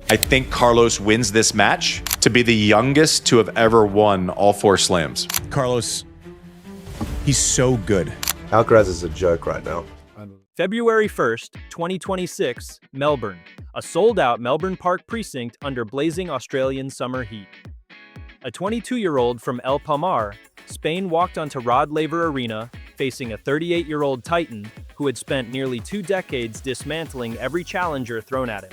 I think Carlos wins this match to be the youngest to have ever won all 4 slams. Carlos, he's so good. Alcaraz is a joke right now. February 1st, 2026, Melbourne. A sold-out Melbourne Park precinct under blazing Australian summer heat. A 22-year-old from El Palmar, Spain walked onto Rod Laver Arena, facing a 38-year-old Titan who had spent nearly 2 decades dismantling every challenger thrown at him.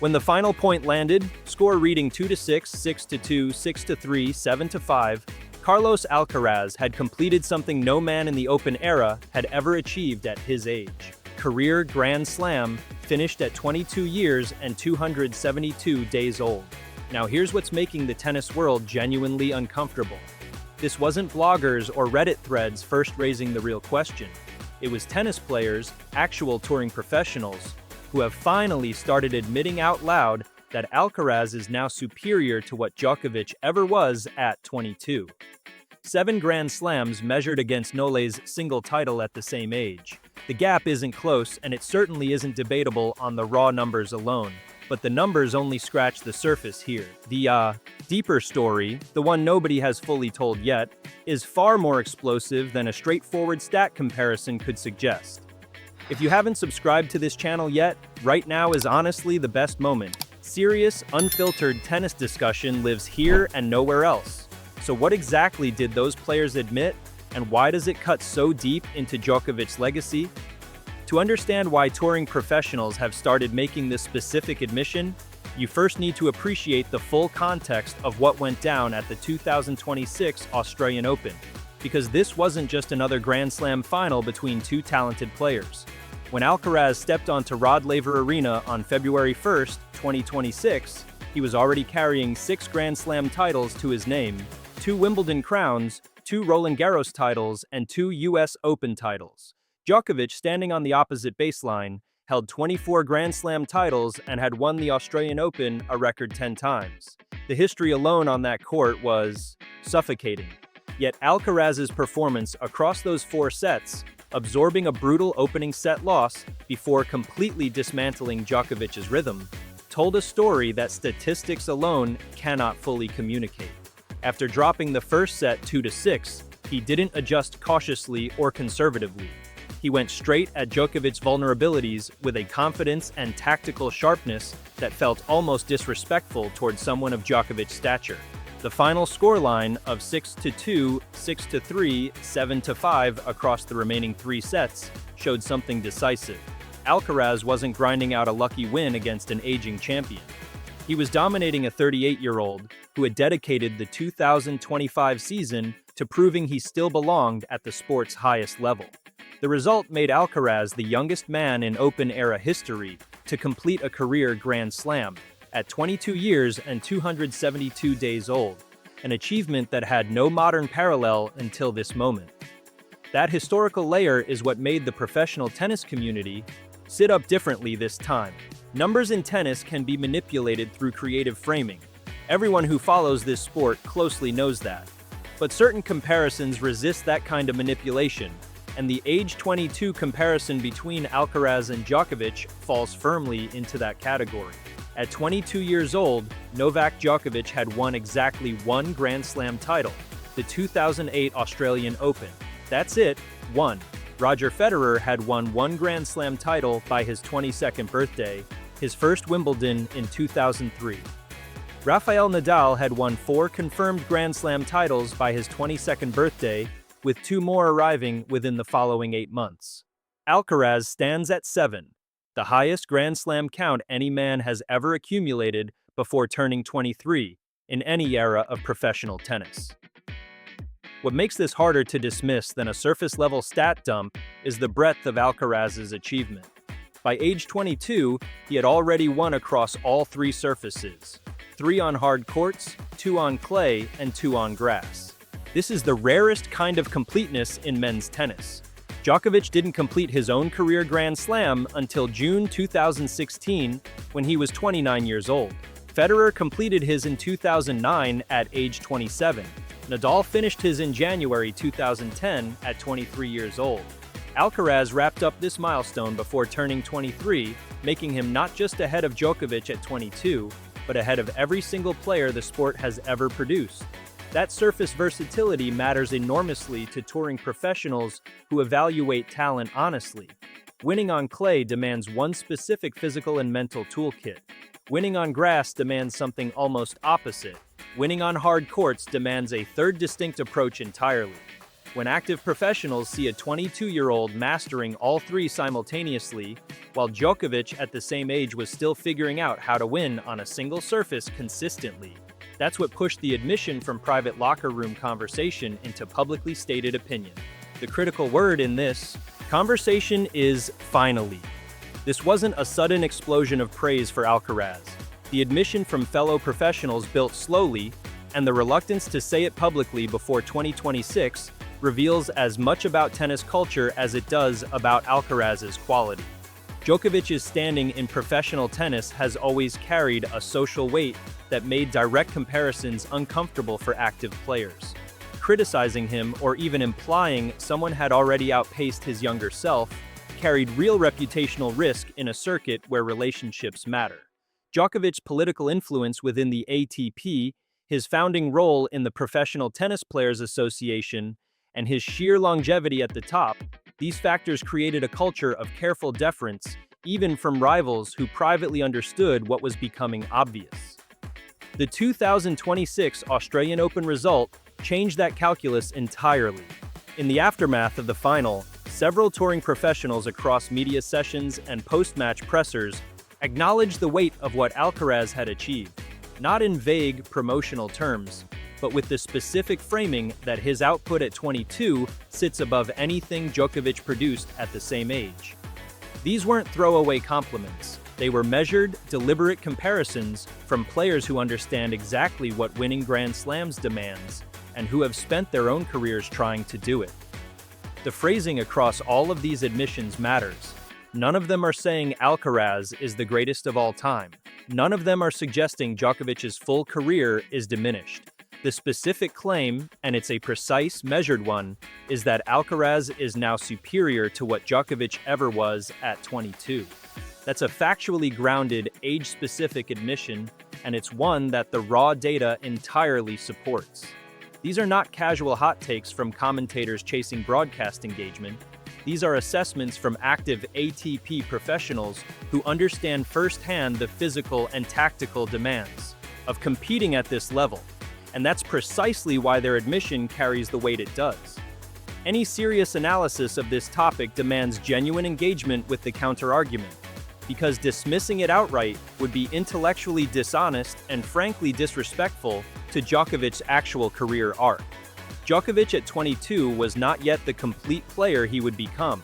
When the final point landed, score reading 2-6, 6-2, 6-3, 7-5, Carlos Alcaraz had completed something no man in the Open era had ever achieved at his age. Career Grand Slam, finished at 22 years and 272 days old. Now here's what's making the tennis world genuinely uncomfortable. This wasn't bloggers or Reddit threads first raising the real question. It was tennis players, actual touring professionals, who have finally started admitting out loud that Alcaraz is now superior to what Djokovic ever was at 22. 7 Grand Slams measured against Nole's single title at the same age. The gap isn't close, and it certainly isn't debatable on the raw numbers alone. But the numbers only scratch the surface here. The deeper story, the one nobody has fully told yet, is far more explosive than a straightforward stat comparison could suggest. If you haven't subscribed to this channel yet, right now is honestly the best moment. Serious, unfiltered tennis discussion lives here and nowhere else. So what exactly did those players admit, and why does it cut so deep into Djokovic's legacy? To understand why touring professionals have started making this specific admission, you first need to appreciate the full context of what went down at the 2026 Australian Open, because this wasn't just another Grand Slam final between 2 talented players. When Alcaraz stepped onto Rod Laver Arena on February 1st, 2026, he was already carrying 6 Grand Slam titles to his name, 2 Wimbledon crowns, 2 Roland Garros titles, and 2 US Open titles. Djokovic, standing on the opposite baseline, held 24 Grand Slam titles and had won the Australian Open a record 10 times. The history alone on that court was suffocating. Yet Alcaraz's performance across those 4 sets, absorbing a brutal opening set loss before completely dismantling Djokovic's rhythm, told a story that statistics alone cannot fully communicate. After dropping the first set 2-6, he didn't adjust cautiously or conservatively. He went straight at Djokovic's vulnerabilities with a confidence and tactical sharpness that felt almost disrespectful towards someone of Djokovic's stature. The final scoreline of 6-2, 6-3, 7-5 across the remaining 3 sets showed something decisive. Alcaraz wasn't grinding out a lucky win against an aging champion. He was dominating a 38-year-old who had dedicated the 2025 season to proving he still belonged at the sport's highest level. The result made Alcaraz the youngest man in Open-era history to complete a career Grand Slam, at 22 years and 272 days old, an achievement that had no modern parallel until this moment. That historical layer is what made the professional tennis community sit up differently this time. Numbers in tennis can be manipulated through creative framing. Everyone who follows this sport closely knows that. But certain comparisons resist that kind of manipulation, and the age 22 comparison between Alcaraz and Djokovic falls firmly into that category. At 22 years old, Novak Djokovic had won exactly 1 Grand Slam title, the 2008 Australian Open. That's it, 1. Roger Federer had won 1 Grand Slam title by his 22nd birthday, his first Wimbledon in 2003. Rafael Nadal had won 4 confirmed Grand Slam titles by his 22nd birthday, with 2 more arriving within the following 8 months. Alcaraz stands at 7, the highest Grand Slam count any man has ever accumulated before turning 23 in any era of professional tennis. What makes this harder to dismiss than a surface-level stat dump is the breadth of Alcaraz's achievement. By age 22, he had already won across all 3 surfaces, 3 on hard courts, 2 on clay, and 2 on grass. This is the rarest kind of completeness in men's tennis. Djokovic didn't complete his own career Grand Slam until June 2016, when he was 29 years old. Federer completed his in 2009 at age 27. Nadal finished his in January 2010 at 23 years old. Alcaraz wrapped up this milestone before turning 23, making him not just ahead of Djokovic at 22, but ahead of every single player the sport has ever produced. That surface versatility matters enormously to touring professionals who evaluate talent honestly. Winning on clay demands one specific physical and mental toolkit. Winning on grass demands something almost opposite. Winning on hard courts demands a third distinct approach entirely. When active professionals see a 22-year-old mastering all three simultaneously, while Djokovic at the same age was still figuring out how to win on a single surface consistently, that's what pushed the admission from private locker room conversation into publicly stated opinion. The critical word in this conversation is finally. This wasn't a sudden explosion of praise for Alcaraz. The admission from fellow professionals built slowly, and the reluctance to say it publicly before 2026 reveals as much about tennis culture as it does about Alcaraz's quality. Djokovic's standing in professional tennis has always carried a social weight that made direct comparisons uncomfortable for active players. Criticizing him or even implying someone had already outpaced his younger self carried real reputational risk in a circuit where relationships matter. Djokovic's political influence within the ATP, his founding role in the Professional Tennis Players Association, and his sheer longevity at the top, these factors created a culture of careful deference, even from rivals who privately understood what was becoming obvious. The 2026 Australian Open result changed that calculus entirely. In the aftermath of the final, several touring professionals across media sessions and post-match pressers acknowledged the weight of what Alcaraz had achieved, not in vague promotional terms, but with the specific framing that his output at 22 sits above anything Djokovic produced at the same age. These weren't throwaway compliments. They were measured, deliberate comparisons from players who understand exactly what winning Grand Slams demands and who have spent their own careers trying to do it. The phrasing across all of these admissions matters. None of them are saying Alcaraz is the greatest of all time. None of them are suggesting Djokovic's full career is diminished. The specific claim, and it's a precise, measured one, is that Alcaraz is now superior to what Djokovic ever was at 22. That's a factually grounded, age-specific admission, and it's one that the raw data entirely supports. These are not casual hot takes from commentators chasing broadcast engagement. These are assessments from active ATP professionals who understand firsthand the physical and tactical demands of competing at this level. And that's precisely why their admission carries the weight it does. Any serious analysis of this topic demands genuine engagement with the counterargument, because dismissing it outright would be intellectually dishonest and frankly disrespectful to Djokovic's actual career arc. Djokovic at 22 was not yet the complete player he would become.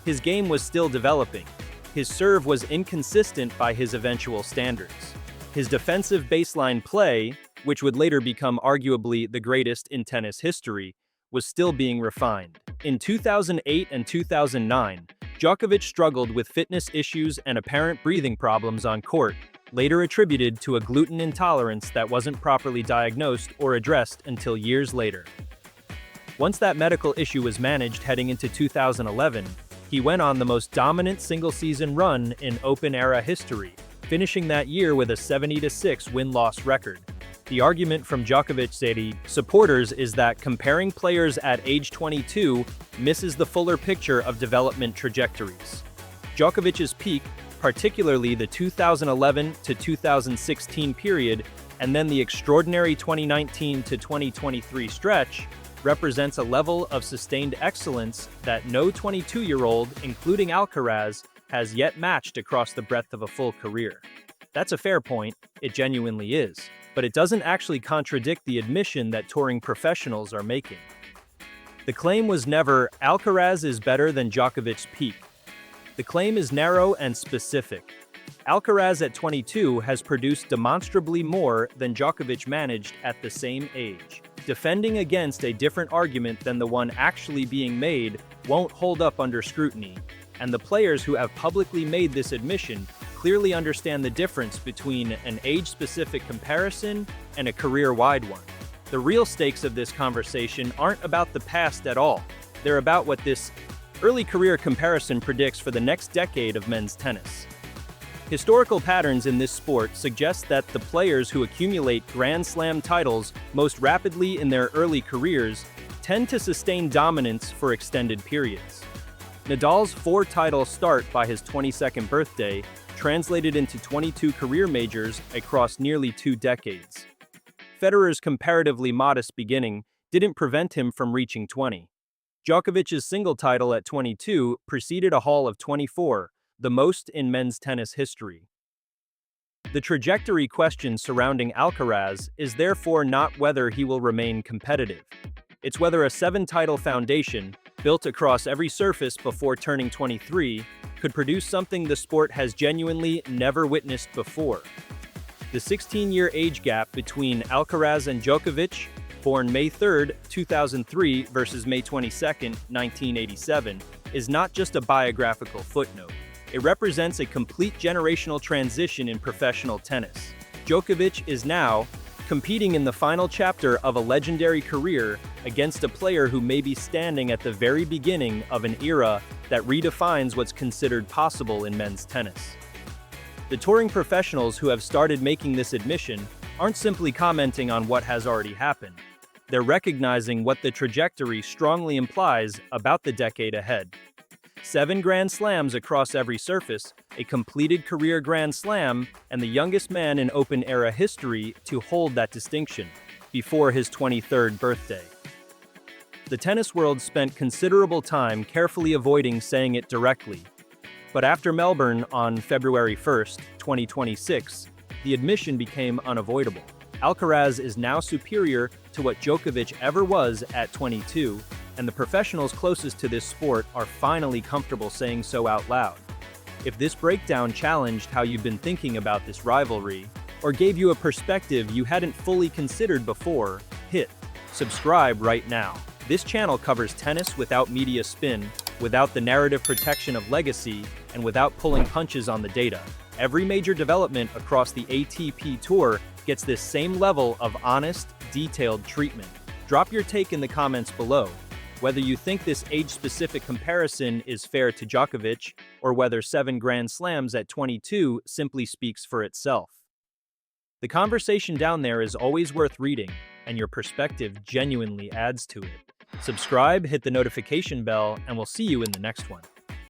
His game was still developing. His serve was inconsistent by his eventual standards. His defensive baseline play, which would later become arguably the greatest in tennis history, was still being refined. In 2008 and 2009, Djokovic struggled with fitness issues and apparent breathing problems on court, later attributed to a gluten intolerance that wasn't properly diagnosed or addressed until years later. Once that medical issue was managed heading into 2011, he went on the most dominant single-season run in Open-era history, finishing that year with a 70-6 win-loss record. The argument from Djokovic supporters is that comparing players at age 22 misses the fuller picture of development trajectories. Djokovic's peak, particularly the 2011 to 2016 period, and then the extraordinary 2019 to 2023 stretch, represents a level of sustained excellence that no 22-year-old, including Alcaraz, has yet matched across the breadth of a full career. That's a fair point, it genuinely is, but it doesn't actually contradict the admission that touring professionals are making. The claim was never, Alcaraz is better than Djokovic's peak. The claim is narrow and specific. Alcaraz at 22 has produced demonstrably more than Djokovic managed at the same age. Defending against a different argument than the one actually being made won't hold up under scrutiny, and the players who have publicly made this admission clearly understand the difference between an age-specific comparison and a career-wide one. The real stakes of this conversation aren't about the past at all. They're about what this Early career comparison predicts for the next decade of men's tennis. Historical patterns in this sport suggest that the players who accumulate Grand Slam titles most rapidly in their early careers tend to sustain dominance for extended periods. Nadal's four-title start by his 22nd birthday translated into 22 career majors across nearly 2 decades. Federer's comparatively modest beginning didn't prevent him from reaching 20. Djokovic's single title at 22 preceded a haul of 24, the most in men's tennis history. The trajectory question surrounding Alcaraz is therefore not whether he will remain competitive. It's whether a 7-title foundation, built across every surface before turning 23, could produce something the sport has genuinely never witnessed before. The 16-year age gap between Alcaraz and Djokovic, born May 3, 2003 versus May 22, 1987, is not just a biographical footnote. It represents a complete generational transition in professional tennis. Djokovic is now competing in the final chapter of a legendary career against a player who may be standing at the very beginning of an era that redefines what's considered possible in men's tennis. The touring professionals who have started making this admission aren't simply commenting on what has already happened. They're recognizing what the trajectory strongly implies about the decade ahead. 7 Grand Slams across every surface, a completed career Grand Slam, and the youngest man in Open-era history to hold that distinction, before his 23rd birthday. The tennis world spent considerable time carefully avoiding saying it directly. But after Melbourne on February 1, 2026, the admission became unavoidable. Alcaraz is now superior to what Djokovic ever was at 22, and the professionals closest to this sport are finally comfortable saying so out loud. If this breakdown challenged how you've been thinking about this rivalry, or gave you a perspective you hadn't fully considered before, hit subscribe right now. This channel covers tennis without media spin, without the narrative protection of legacy, and without pulling punches on the data. Every major development across the ATP Tour gets this same level of honest, detailed treatment. Drop your take in the comments below, whether you think this age-specific comparison is fair to Djokovic, or whether 7 Grand Slams at 22 simply speaks for itself. The conversation down there is always worth reading, and your perspective genuinely adds to it. Subscribe, hit the notification bell, and we'll see you in the next one.